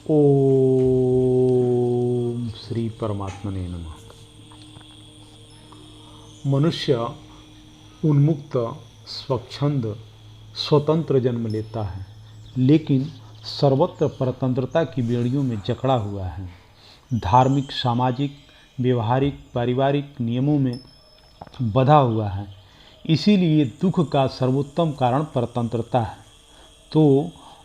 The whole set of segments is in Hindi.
ओम श्री परमात्मने नमः। मनुष्य उन्मुक्त, स्वच्छंद, स्वतंत्र जन्म लेता है, लेकिन सर्वत्र परतंत्रता की बेड़ियों में जकड़ा हुआ है। धार्मिक, सामाजिक, व्यवहारिक, पारिवारिक नियमों में बंधा हुआ है। इसीलिए दुख का सर्वोत्तम कारण परतंत्रता है। तो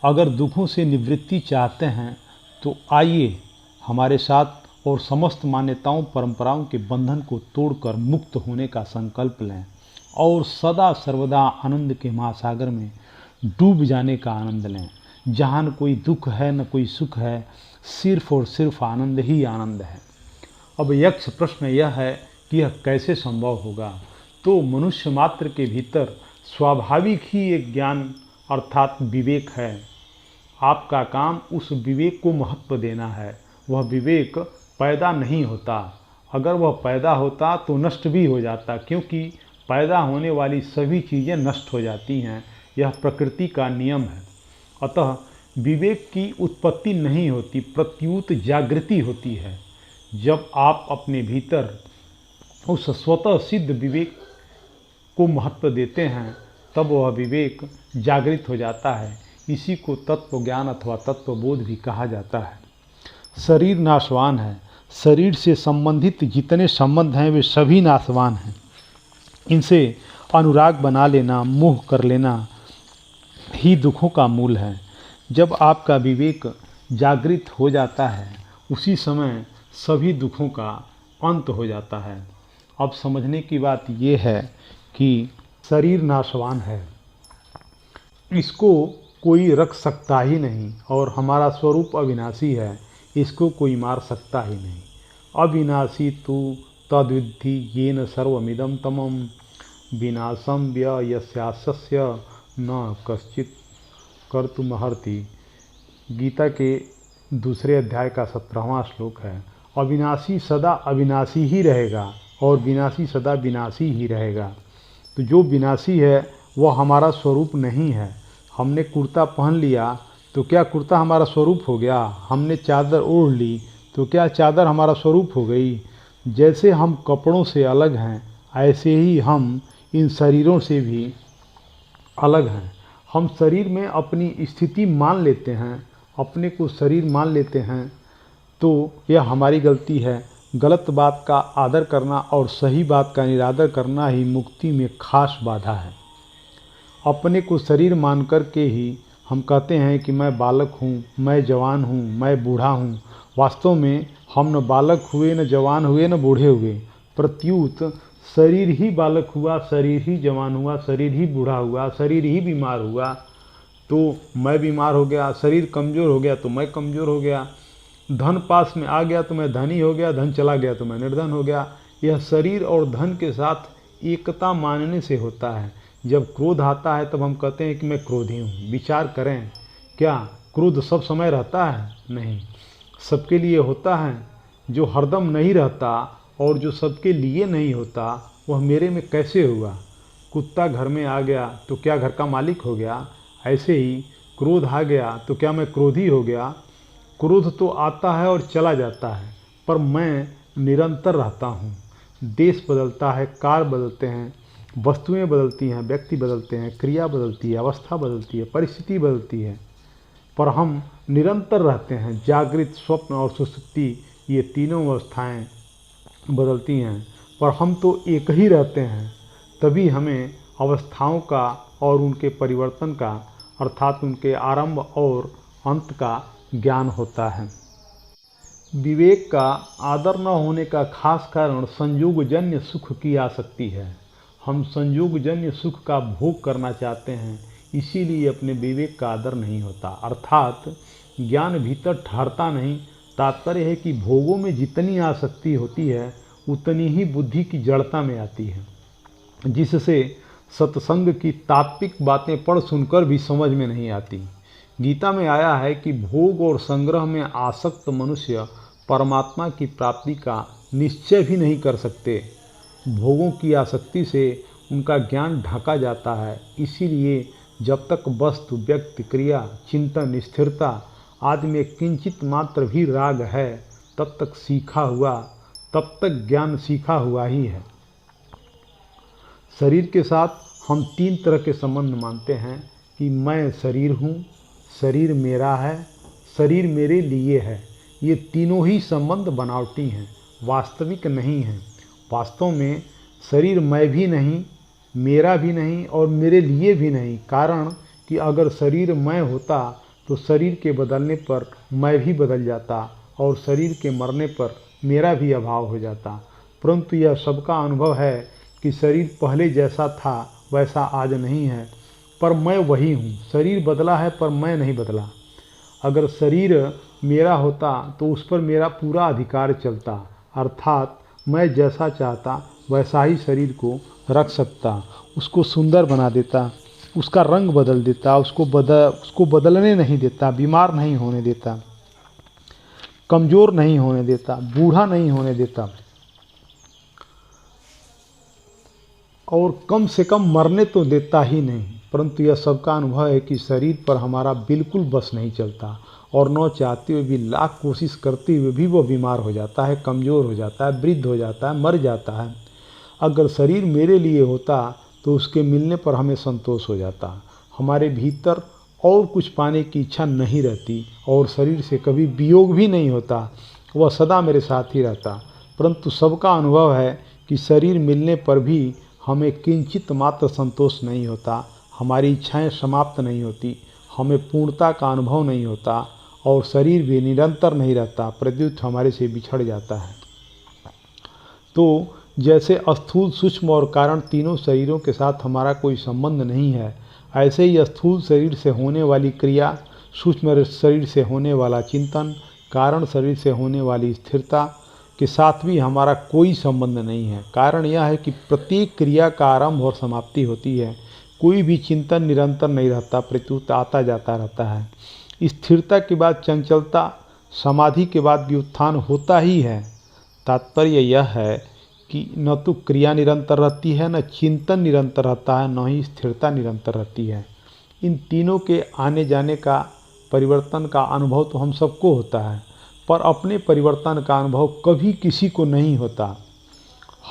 अगर दुखों से निवृत्ति चाहते हैं तो आइए हमारे साथ और समस्त मान्यताओं परंपराओं के बंधन को तोड़कर मुक्त होने का संकल्प लें और सदा सर्वदा आनंद के महासागर में डूब जाने का आनंद लें, जहाँ न कोई दुख है न कोई सुख है, सिर्फ और सिर्फ आनंद ही आनंद है। अब यक्ष प्रश्न यह है कि यह कैसे संभव होगा। तो मनुष्य मात्र के भीतर स्वाभाविक ही एक ज्ञान अर्थात विवेक है। आपका काम उस विवेक को महत्व देना है। वह विवेक पैदा नहीं होता, अगर वह पैदा होता तो नष्ट भी हो जाता, क्योंकि पैदा होने वाली सभी चीज़ें नष्ट हो जाती हैं। यह प्रकृति का नियम है। अतः विवेक की उत्पत्ति नहीं होती, प्रत्युत जागृति होती है। जब आप अपने भीतर उस स्वतः सिद्ध विवेक को महत्व देते हैं तब वह विवेक जागृत हो जाता है। इसी को तत्व ज्ञान अथवा तत्वबोध भी कहा जाता है। शरीर नाशवान है। शरीर से संबंधित जितने संबंध हैं वे सभी नाशवान हैं। इनसे अनुराग बना लेना, मोह कर लेना ही दुखों का मूल है। जब आपका विवेक जागृत हो जाता है उसी समय सभी दुखों का अंत हो जाता है। अब समझने की बात यह है कि शरीर नाशवान है, इसको कोई रख सकता ही नहीं, और हमारा स्वरूप अविनाशी है, इसको कोई मार सकता ही नहीं। अविनाशी तु तद्विद्धि येन सर्वमिदं तमं विनाशं व्ययस्यास्य न कश्चित् कर्तुमर्हति। गीता के दूसरे अध्याय का 17वां श्लोक है। अविनाशी सदा अविनाशी ही रहेगा और विनाशी सदा विनाशी ही रहेगा। तो जो विनाशी है वह हमारा स्वरूप नहीं है। हमने कुर्ता पहन लिया तो क्या कुर्ता हमारा स्वरूप हो गया? हमने चादर ओढ़ ली तो क्या चादर हमारा स्वरूप हो गई? जैसे हम कपड़ों से अलग हैं ऐसे ही हम इन शरीरों से भी अलग हैं। हम शरीर में अपनी स्थिति मान लेते हैं, अपने को शरीर मान लेते हैं, तो यह हमारी गलती है। गलत बात का आदर करना और सही बात का निरादर करना ही मुक्ति में खास बाधा है। अपने को शरीर मान कर के ही हम कहते हैं कि मैं बालक हूँ, मैं जवान हूँ, मैं बूढ़ा हूँ। वास्तव में हम न बालक हुए, न जवान हुए, न बूढ़े हुए। प्रत्युत शरीर ही बालक हुआ, शरीर ही जवान हुआ, शरीर ही बूढ़ा हुआ, शरीर ही बीमार हुआ तो मैं बीमार हो गया, शरीर कमज़ोर हो गया तो मैं कमज़ोर हो गया, धन पास में आ गया तो मैं धनी हो गया, धन चला गया तो मैं निर्धन हो गया। यह शरीर और धन के साथ एकता मानने से होता है। जब क्रोध आता है तब हम कहते हैं कि मैं क्रोधी हूँ। विचार करें, क्या क्रोध सब समय रहता है? नहीं, सबके लिए होता है। जो हरदम नहीं रहता और जो सबके लिए नहीं होता वह मेरे में कैसे हुआ? कुत्ता घर में आ गया तो क्या घर का मालिक हो गया? ऐसे ही क्रोध आ गया तो क्या मैं क्रोधी हो गया? क्रोध तो आता है और चला जाता है, पर मैं निरंतर रहता हूँ। देश बदलता है, काल बदलते हैं, वस्तुएं बदलती हैं, व्यक्ति बदलते हैं, क्रिया बदलती है, अवस्था बदलती है, परिस्थिति बदलती है, पर हम निरंतर रहते हैं। जागृत, स्वप्न और सुषुप्ति ये तीनों अवस्थाएं बदलती हैं, पर हम तो एक ही रहते हैं। तभी हमें अवस्थाओं का और उनके परिवर्तन का अर्थात उनके आरंभ और अंत का ज्ञान होता है। विवेक का आदर न होने का खास कारण संयोगजन्य सुख की आसक्ति है। हम संयोगजन्य सुख का भोग करना चाहते हैं, इसीलिए अपने विवेक का आदर नहीं होता, अर्थात ज्ञान भीतर ठहरता नहीं। तात्पर्य है कि भोगों में जितनी आसक्ति होती है उतनी ही बुद्धि की जड़ता में आती है, जिससे सत्संग की तात्विक बातें पढ़ सुनकर भी समझ में नहीं आती। गीता में आया है कि भोग और संग्रह में आसक्त मनुष्य परमात्मा की प्राप्ति का निश्चय भी नहीं कर सकते। भोगों की आसक्ति से उनका ज्ञान ढका जाता है। इसीलिए जब तक वस्तु, व्यक्ति, क्रिया, चिंतन, स्थिरता आदि में किंचित मात्र भी राग है तब तक ज्ञान सीखा हुआ ही है। शरीर के साथ हम 3 तरह के संबंध मानते हैं कि मैं शरीर हूँ, शरीर मेरा है, शरीर मेरे लिए है। ये तीनों ही संबंध बनावटी हैं, वास्तविक नहीं हैं। वास्तव में शरीर मैं भी नहीं, मेरा भी नहीं और मेरे लिए भी नहीं। कारण कि अगर शरीर मैं होता तो शरीर के बदलने पर मैं भी बदल जाता और शरीर के मरने पर मेरा भी अभाव हो जाता। परंतु यह सबका अनुभव है कि शरीर पहले जैसा था वैसा आज नहीं है, पर मैं वही हूँ। शरीर बदला है पर मैं नहीं बदला। अगर शरीर मेरा होता तो उस पर मेरा पूरा अधिकार चलता, अर्थात मैं जैसा चाहता वैसा ही शरीर को रख सकता, उसको सुंदर बना देता, उसका रंग बदल देता, उसको बदलने नहीं देता, बीमार नहीं होने देता, कमज़ोर नहीं होने देता, बूढ़ा नहीं होने देता और कम से कम मरने तो देता ही नहीं। परंतु यह सबका अनुभव है कि शरीर पर हमारा बिल्कुल बस नहीं चलता और न चाहते हुए भी लाख कोशिश करते हुए भी वो बीमार हो जाता है, कमज़ोर हो जाता है, वृद्ध हो जाता है, मर जाता है। अगर शरीर मेरे लिए होता तो उसके मिलने पर हमें संतोष हो जाता, हमारे भीतर और कुछ पाने की इच्छा नहीं रहती और शरीर से कभी वियोग भी नहीं होता, वह सदा मेरे साथ ही रहता। परंतु सबका अनुभव है कि शरीर मिलने पर भी हमें किंचित मात्र संतोष नहीं होता, हमारी इच्छाएं समाप्त नहीं होती, हमें पूर्णता का अनुभव नहीं होता और शरीर भी निरंतर नहीं रहता, प्रत्युत हमारे से बिछड़ जाता है। तो जैसे स्थूल, सूक्ष्म और कारण तीनों शरीरों के साथ हमारा कोई संबंध नहीं है, ऐसे ही स्थूल शरीर से होने वाली क्रिया, सूक्ष्म शरीर से होने वाला चिंतन, कारण शरीर से होने वाली स्थिरता के साथ भी हमारा कोई संबंध नहीं है। कारण यह है कि प्रत्येक क्रिया का आरंभ और समाप्ति होती है। कोई भी चिंतन निरंतर नहीं रहता, प्रत्युत आता जाता रहता है। स्थिरता के बाद चंचलता, समाधि के बाद भी उत्थान होता ही है। तात्पर्य यह है कि न तो क्रिया निरंतर रहती है, न चिंतन निरंतर रहता है, न ही स्थिरता निरंतर रहती है। इन तीनों के आने जाने का, परिवर्तन का अनुभव तो हम सबको होता है, पर अपने परिवर्तन का अनुभव कभी किसी को नहीं होता।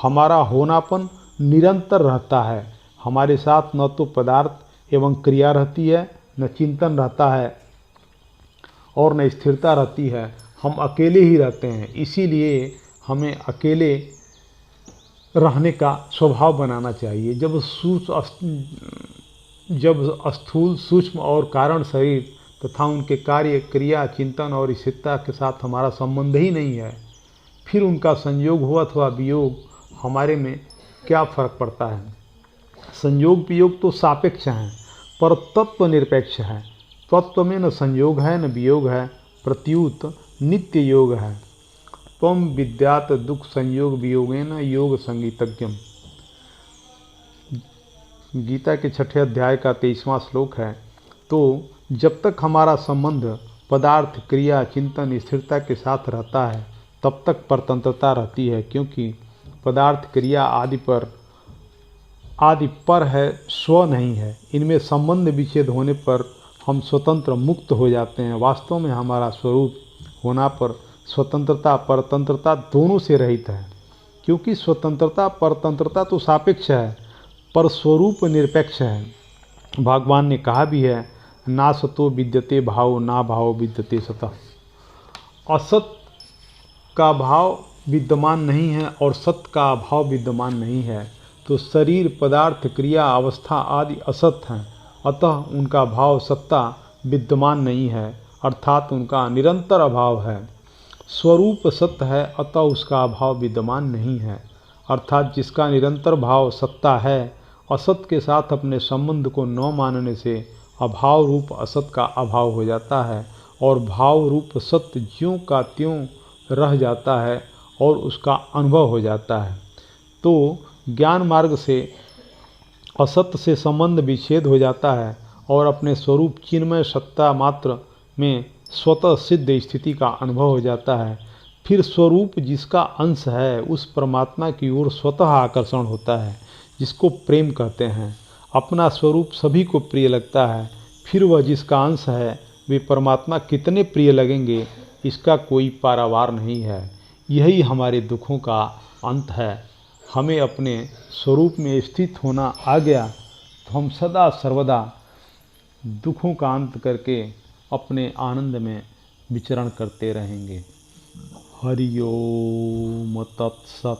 हमारा होनापन निरंतर रहता है, हमारे साथ न तो पदार्थ एवं क्रिया रहती है, न चिंतन रहता है और न स्थिरता रहती है। हम अकेले ही रहते हैं, इसीलिए हमें अकेले रहने का स्वभाव बनाना चाहिए। जब स्थूल, सूक्ष्म और कारण शरीर तथा उनके कार्य, क्रिया, चिंतन और स्थिरता के साथ हमारा संबंध ही नहीं है, फिर उनका संयोग हो अथवा वियोग, हमारे में क्या फर्क पड़ता है। संयोग वियोग तो सापेक्ष हैं, पर तत्व निरपेक्ष है। तत्व में न संयोग है न वियोग है, प्रत्युत नित्य योग है। त्वं विद्यात दुख संयोग वियोगेन योग संगीतज्ञम। गीता के 6ठे अध्याय का 23वां श्लोक है। तो जब तक हमारा संबंध पदार्थ, क्रिया, चिंतन, स्थिरता के साथ रहता है तब तक परतंत्रता रहती है, क्योंकि पदार्थ, क्रिया आदि पर है, स्व नहीं है। इनमें संबंध विच्छेद होने पर हम स्वतंत्र मुक्त हो जाते हैं। वास्तव में हमारा स्वरूप होना पर स्वतंत्रता, परतंत्रता दोनों से रहित है, क्योंकि स्वतंत्रता, परतंत्रता तो सापेक्ष है पर स्वरूप निरपेक्ष है। भगवान ने कहा भी है, ना सतो विद्यते भाव, ना भाव विद्यते सतः। असत का भाव विद्यमान नहीं है और सत्य का अभाव विद्यमान नहीं है। तो शरीर, पदार्थ, क्रिया, अवस्था आदि असत हैं, अतः उनका भाव, सत्ता विद्यमान नहीं है, अर्थात उनका निरंतर अभाव है। स्वरूप सत्य है, अतः उसका अभाव विद्यमान नहीं है, अर्थात जिसका निरंतर भाव सत्ता है, असत के साथ अपने संबंध को न मानने से अभाव रूप असत का अभाव हो जाता है और भाव रूप सत्य ज्यों का त्यों रह जाता है और उसका अनुभव हो जाता है। तो ज्ञान मार्ग से असत्य से संबंध विच्छेद हो जाता है और अपने स्वरूप चिन्मय सत्ता मात्र में स्वतः सिद्ध स्थिति का अनुभव हो जाता है। फिर स्वरूप जिसका अंश है उस परमात्मा की ओर स्वतः आकर्षण होता है, जिसको प्रेम कहते हैं। अपना स्वरूप सभी को प्रिय लगता है। फिर वह जिसका अंश है वे परमात्मा कितने प्रिय लगेंगे इसका कोई पारावार नहीं है। यही हमारे दुखों का अंत है। हमें अपने स्वरूप में स्थित होना आ गया तो हम सदा सर्वदा दुखों का अंत करके अपने आनंद में विचरण करते रहेंगे। हरि ओम तत्सत।